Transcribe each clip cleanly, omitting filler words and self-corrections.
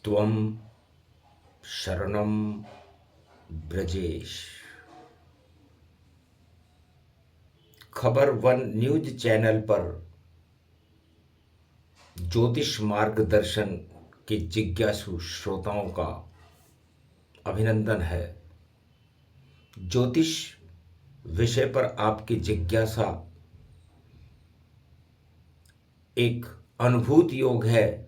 त्वं शरणं ब्रजेश। खबर वन न्यूज चैनल पर ज्योतिष मार्गदर्शन के जिज्ञासु श्रोताओं का अभिनंदन है। ज्योतिष विषय पर आपकी जिज्ञासा एक अनुभूत योग है।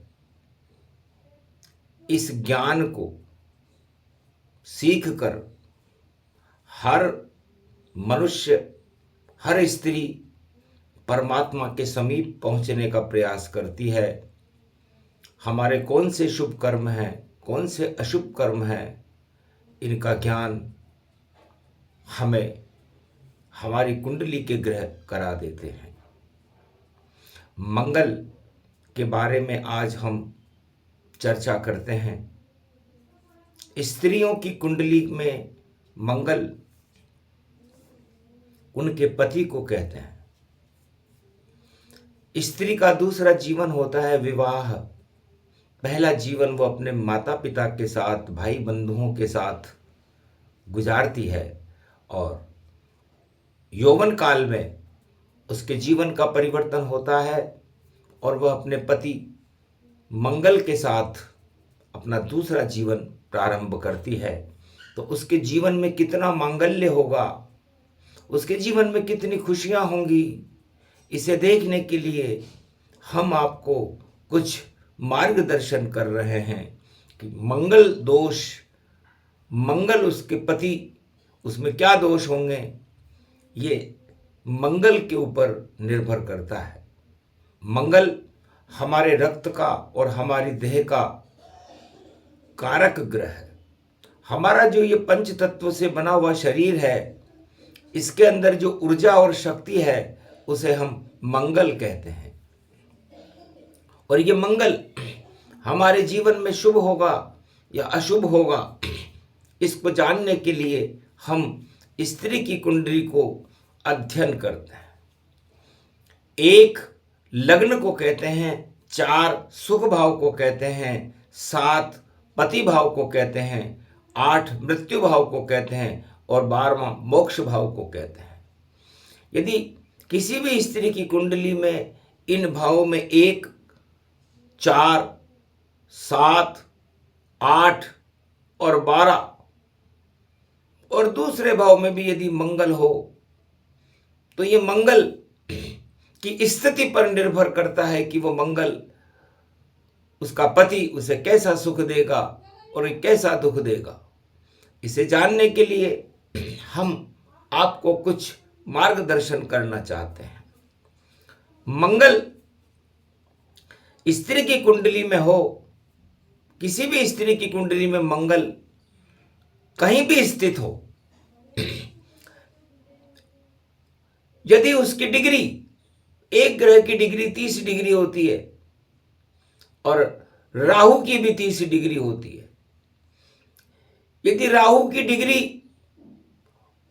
इस ज्ञान को सीखकर हर मनुष्य, हर स्त्री परमात्मा के समीप पहुंचने का प्रयास करती है। हमारे कौन से शुभ कर्म हैं, कौन से अशुभ कर्म हैं, इनका ज्ञान हमें हमारी कुंडली के ग्रह करा देते हैं। मंगल के बारे में आज हम चर्चा करते हैं। स्त्रियों की कुंडली में मंगल उनके पति को कहते हैं। स्त्री का दूसरा जीवन होता है विवाह। पहला जीवन वो अपने माता पिता के साथ, भाई बंधुओं के साथ गुजारती है और यौवन काल में उसके जीवन का परिवर्तन होता है और वह अपने पति मंगल के साथ अपना दूसरा जीवन प्रारंभ करती है। तो उसके जीवन में कितना मांगल्य होगा, उसके जीवन में कितनी खुशियां होंगी, इसे देखने के लिए हम आपको कुछ मार्गदर्शन कर रहे हैं कि मंगल दोष, मंगल उसके पति, उसमें क्या दोष होंगे, ये मंगल के ऊपर निर्भर करता है। मंगल हमारे रक्त का और हमारी देह का कारक ग्रह है। हमारा जो ये पंच तत्व से बना हुआ शरीर है, इसके अंदर जो ऊर्जा और शक्ति है उसे हम मंगल कहते हैं। और ये मंगल हमारे जीवन में शुभ होगा या अशुभ होगा, इसको जानने के लिए हम स्त्री की कुंडली को अध्ययन करते हैं। 1 लग्न को कहते हैं, 4 सुख भाव को कहते हैं, 7 पति भाव को कहते हैं, 8 मृत्यु भाव को कहते हैं और 12वां मोक्ष भाव को कहते हैं। यदि किसी भी स्त्री की कुंडली में इन भावों में 1, 4, 7, 8 और 12 और दूसरे भाव में भी यदि मंगल हो, तो ये मंगल की स्थिति पर निर्भर करता है कि वो मंगल, उसका पति उसे कैसा सुख देगा और कैसा दुख देगा। इसे जानने के लिए हम आपको कुछ मार्गदर्शन करना चाहते हैं। मंगल स्त्री की कुंडली में हो, किसी भी स्त्री की कुंडली में मंगल कहीं भी स्थित हो, यदि उसकी डिग्री, एक ग्रह की डिग्री 30 डिग्री होती है और राहु की भी 30 डिग्री होती है। यदि राहु की डिग्री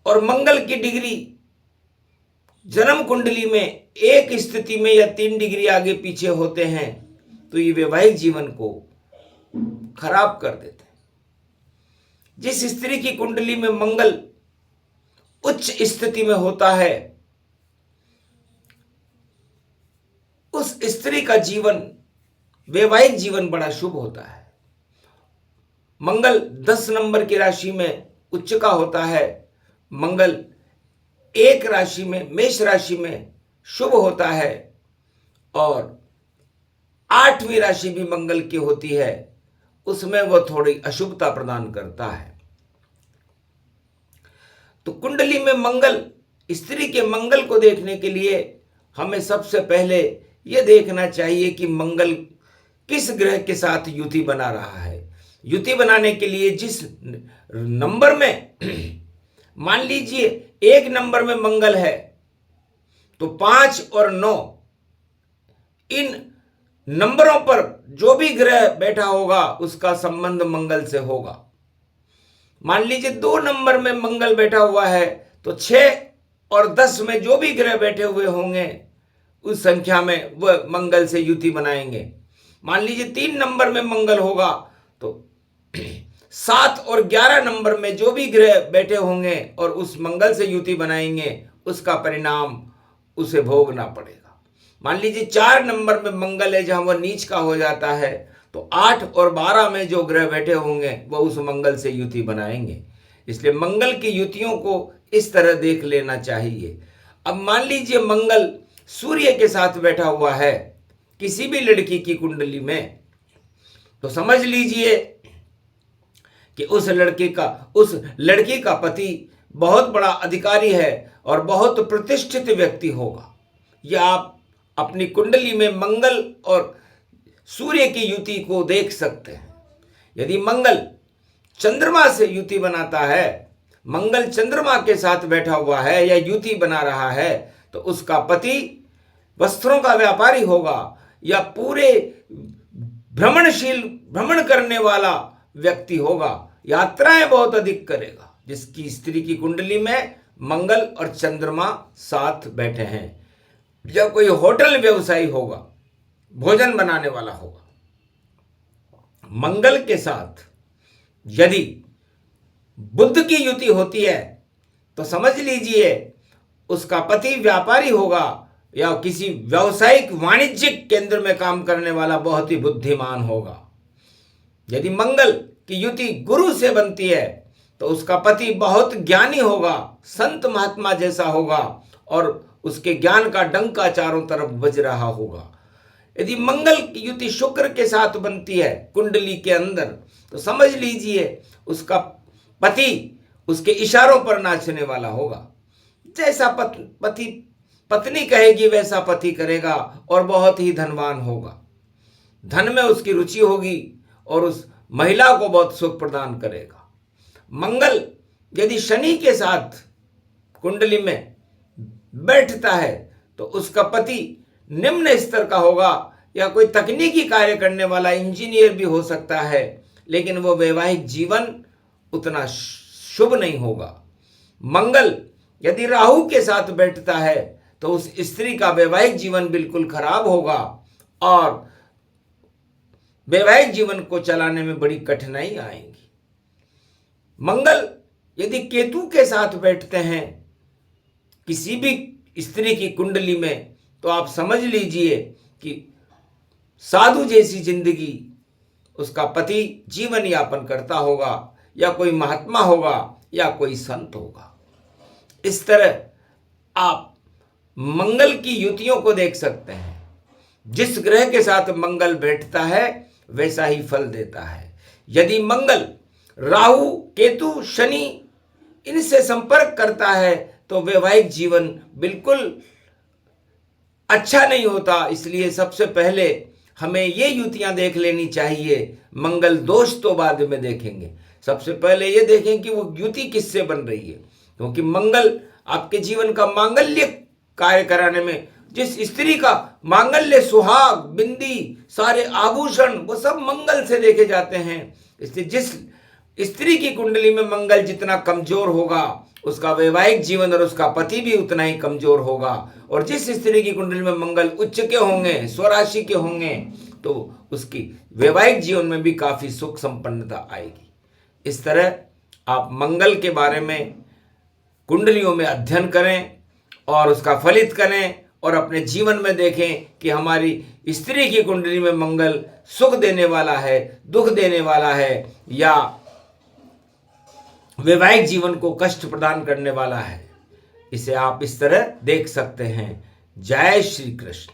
और मंगल की डिग्री जन्म कुंडली में एक स्थिति में या 3 डिग्री आगे पीछे होते हैं, तो ये वैवाहिक जीवन को खराब कर देते हैं। जिस स्त्री की कुंडली में मंगल उच्च स्थिति में होता है, उस स्त्री का जीवन, वैवाहिक जीवन बड़ा शुभ होता है। मंगल 10 नंबर की राशि में उच्च का होता है। मंगल 1 राशि में, मेष राशि में शुभ होता है और 8वीं राशि भी मंगल की होती है, उसमें वह थोड़ी अशुभता प्रदान करता है। तो कुंडली में मंगल, स्त्री के मंगल को देखने के लिए हमें सबसे पहले यह देखना चाहिए कि मंगल किस ग्रह के साथ युति बना रहा है। युति बनाने के लिए जिस नंबर में, मान लीजिए 1 नंबर में मंगल है, तो 5 और 9 इन नंबरों पर जो भी ग्रह बैठा होगा उसका संबंध मंगल से होगा। मान लीजिए 2 नंबर में मंगल बैठा हुआ है, तो 6 और 10 में जो भी ग्रह बैठे हुए होंगे उस संख्या में वह मंगल से युति बनाएंगे। मान लीजिए 3 नंबर में मंगल होगा, तो तो 7 और 11 नंबर में जो भी ग्रह बैठे होंगे और उस मंगल से युति बनाएंगे, उसका परिणाम उसे भोगना पड़ेगा। मान लीजिए 4 नंबर में मंगल है, जहां वह नीच का हो जाता है, तो 8 और 12 में जो ग्रह बैठे होंगे वह उस मंगल से युति बनाएंगे। इसलिए मंगल की युतियों को इस तरह देख लेना चाहिए। अब मान लीजिए मंगल सूर्य के साथ बैठा हुआ है किसी भी लड़की की कुंडली में, तो समझ लीजिए कि उस लड़की का पति बहुत बड़ा अधिकारी है और बहुत प्रतिष्ठित व्यक्ति होगा। या आप अपनी कुंडली में मंगल और सूर्य की युति को देख सकते हैं। यदि मंगल चंद्रमा से युति बनाता है, मंगल चंद्रमा के साथ बैठा हुआ है या युति बना रहा है, तो उसका पति वस्त्रों का व्यापारी होगा या पूरे भ्रमण करने वाला व्यक्ति होगा, यात्राएं बहुत अधिक करेगा। जिसकी स्त्री की कुंडली में मंगल और चंद्रमा साथ बैठे हैं, या कोई होटल व्यवसायी होगा, भोजन बनाने वाला होगा। मंगल के साथ यदि बुध की युति होती है तो समझ लीजिए उसका पति व्यापारी होगा या किसी व्यावसायिक वाणिज्यिक केंद्र में काम करने वाला बहुत ही बुद्धिमान होगा। यदि मंगल की युति गुरु से बनती है तो उसका पति बहुत ज्ञानी होगा, संत महात्मा जैसा होगा और उसके ज्ञान का डंका चारों तरफ बज रहा होगा। यदि मंगल की युति शुक्र के साथ बनती है कुंडली के अंदर, तो समझ लीजिए उसका पति उसके इशारों पर नाचने वाला होगा। जैसा पत्नी कहेगी वैसा पति करेगा और बहुत ही धनवान होगा। धन में उसकी रुचि होगी और उस महिला को बहुत सुख प्रदान करेगा। मंगल यदि शनि के साथ कुंडली में बैठता है तो उसका पति निम्न स्तर का होगा या कोई तकनीकी कार्य करने वाला इंजीनियर भी हो सकता है, लेकिन वो वैवाहिक जीवन उतना शुभ नहीं होगा। मंगल यदि राहु के साथ बैठता है तो उस स्त्री का वैवाहिक जीवन बिल्कुल खराब होगा और वैवाहिक जीवन को चलाने में बड़ी कठिनाई आएगी। मंगल यदि केतु के साथ बैठते हैं किसी भी स्त्री की कुंडली में, तो आप समझ लीजिए कि साधु जैसी जिंदगी उसका पति जीवन यापन करता होगा या कोई महात्मा होगा या कोई संत होगा। इस तरह आप मंगल की युतियों को देख सकते हैं। जिस ग्रह के साथ मंगल बैठता है वैसा ही फल देता है। यदि मंगल राहु, केतु, शनि इनसे संपर्क करता है तो वैवाहिक जीवन बिल्कुल अच्छा नहीं होता। इसलिए सबसे पहले हमें ये युतियां देख लेनी चाहिए। मंगल दोष तो बाद में देखेंगे, सबसे पहले ये देखें कि वो युति किससे बन रही है, क्योंकि मंगल आपके जीवन का मांगल्य कार्य कराने में, जिस स्त्री का मांगल्य, सुहाग, बिंदी, सारे आभूषण वो सब मंगल से देखे जाते हैं। इसलिए जिस स्त्री की कुंडली में मंगल जितना कमजोर होगा उसका वैवाहिक जीवन और उसका पति भी उतना ही कमजोर होगा। और जिस स्त्री की कुंडली में मंगल उच्च के होंगे, स्वराशि के होंगे, तो उसकी वैवाहिक जीवन में भी काफी सुख संपन्नता आएगी। इस तरह आप मंगल के बारे में कुंडलियों में अध्ययन करें और उसका फलित करें और अपने जीवन में देखें कि हमारी स्त्री की कुंडली में मंगल सुख देने वाला है, दुख देने वाला है, या वैवाहिक जीवन को कष्ट प्रदान करने वाला है। इसे आप इस तरह देख सकते हैं। जय श्री कृष्ण।